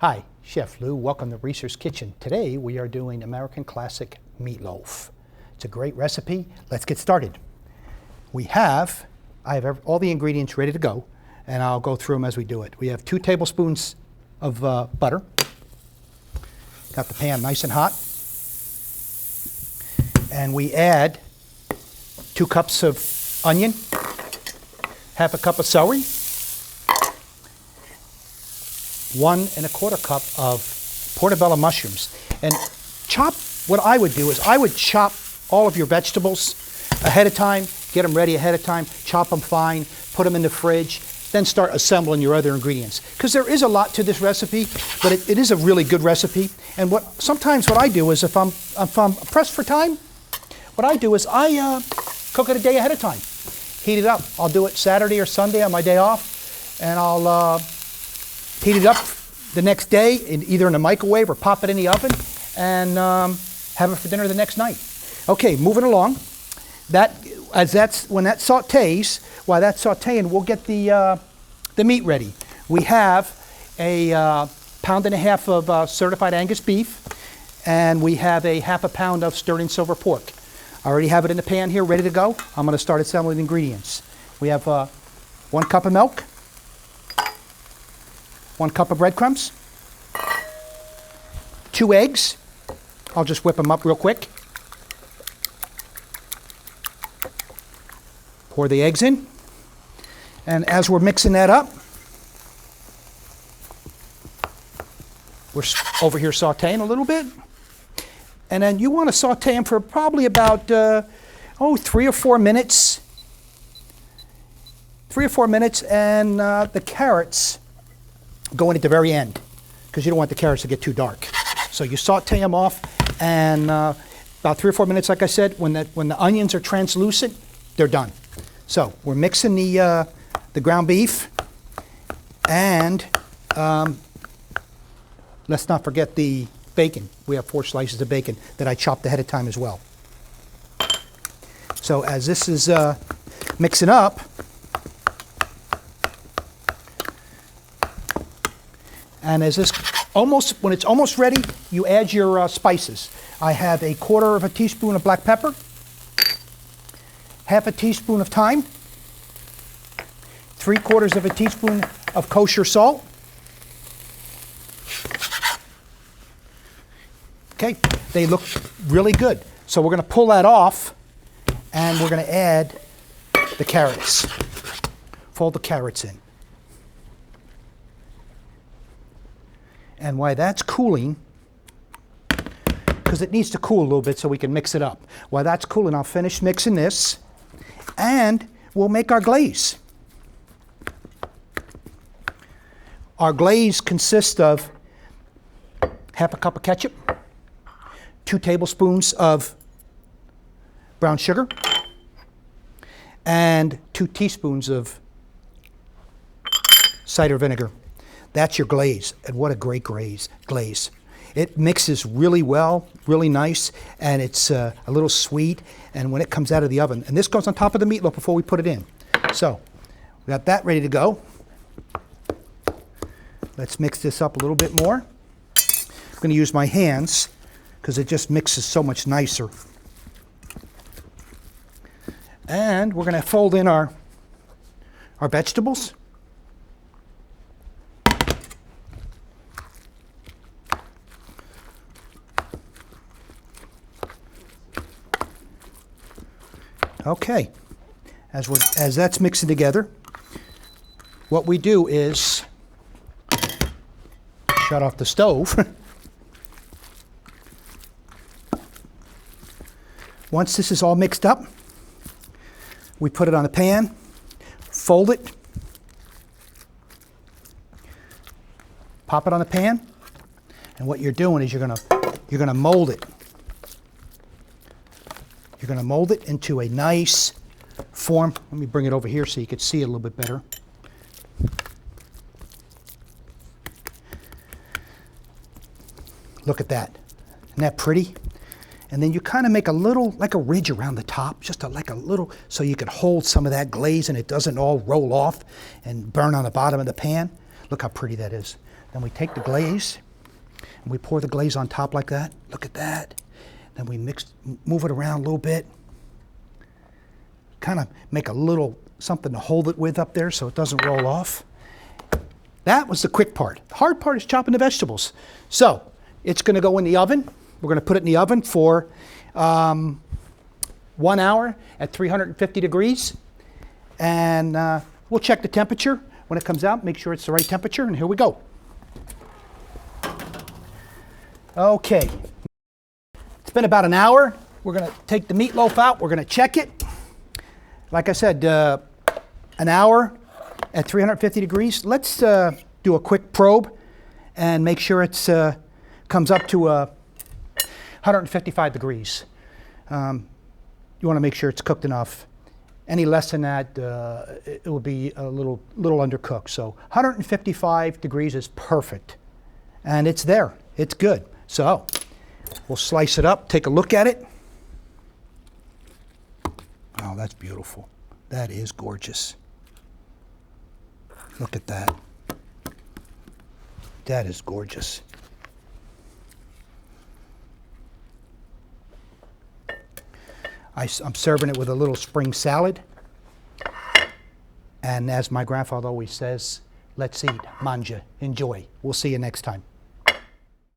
Hi, Chef Lou. Welcome to Reasor's Kitchen. Today we are doing American classic meatloaf. It's a great recipe. Let's get started. I have all the ingredients ready to go, and I'll go through them as we do it. We have 2 tablespoons of butter. Got the pan nice and hot. And we add 2 cups of onion, half a cup of celery, 1 1/4 cup of portobello mushrooms. And what I would do is I would chop all of your vegetables ahead of time, get them ready ahead of time, chop them fine, put them in the fridge, then start assembling your other ingredients. Because there is a lot to this recipe, but it is a really good recipe. And sometimes what I do is if I'm pressed for time, what I do is I cook it a day ahead of time. Heat it up. I'll do it Saturday or Sunday on my day off, and I'll heat it up the next day, either in the microwave or pop it in the oven, and have it for dinner the next night. Okay, moving along. When that sautés, while that's sautéing, we'll get the meat ready. We have a 1.5 pounds of certified Angus beef, and we have a 1/2 pound of sterling silver pork. I already have it in the pan here, ready to go. I'm going to start assembling the ingredients. We have 1 cup of milk, 1 cup of breadcrumbs, 2 eggs. I'll just whip them up real quick. Pour the eggs in. And as we're mixing that up, we're over here sauteing a little bit. And then you want to saute them for probably about 3 or 4 minutes. 3 or 4 minutes, and the carrots go in at the very end, because you don't want the carrots to get too dark. So you saute them off, and about 3 or 4 minutes, like I said, when the onions are translucent, they're done. So we're mixing the ground beef, and let's not forget the bacon. We have 4 slices of bacon that I chopped ahead of time as well. So as this is mixing up, and when it's almost ready, you add your spices. I have 1/4 teaspoon of black pepper, 1/2 teaspoon of thyme, 3/4 teaspoon of kosher salt. Okay, they look really good. So we're going to pull that off, and we're going to add the carrots. Fold the carrots in. And while that's cooling, because it needs to cool a little bit so we can mix it up. While that's cooling, I'll finish mixing this, and we'll make our glaze. Our glaze consists of 1/2 cup of ketchup, 2 tablespoons of brown sugar, and 2 teaspoons of cider vinegar. That's your glaze, and what a great glaze. It mixes really well, really nice, and it's a little sweet, and when it comes out of the oven, and this goes on top of the meatloaf before we put it in. So, we got that ready to go. Let's mix this up a little bit more. I'm going to use my hands, because it just mixes so much nicer. And we're going to fold in our vegetables. Okay, as that's mixing together, what we do is shut off the stove. Once this is all mixed up, we put it on the pan, fold it, pop it on the pan, and what you're doing is you're gonna mold it. You're going to mold it into a nice form. Let me bring it over here so you can see it a little bit better. Look at that. Isn't that pretty? And then you kind of make a little, like a ridge around the top, just like a little, so you can hold some of that glaze and it doesn't all roll off and burn on the bottom of the pan. Look how pretty that is. Then we take the glaze and we pour the glaze on top like that. Look at that. Then we move it around a little bit. Kind of make a little something to hold it with up there so it doesn't roll off. That was the quick part. The hard part is chopping the vegetables. So it's going to go in the oven. We're going to put it in the oven for 1 hour at 350 degrees. And we'll check the temperature when it comes out, make sure it's the right temperature, and here we go. Okay. It's been about an hour. We're going to take the meatloaf out. We're going to check it. Like I said, an hour at 350 degrees. Let's do a quick probe and make sure it's comes up to 155 degrees. You want to make sure it's cooked enough. Any less than that, it will be a little undercooked. So 155 degrees is perfect. And it's there. It's good. So we'll slice it up, take a look at it. Oh, that's beautiful. That is gorgeous. Look at that. That is gorgeous. I'm serving it with a little spring salad. And as my grandfather always says, let's eat, manja, enjoy. We'll see you next time.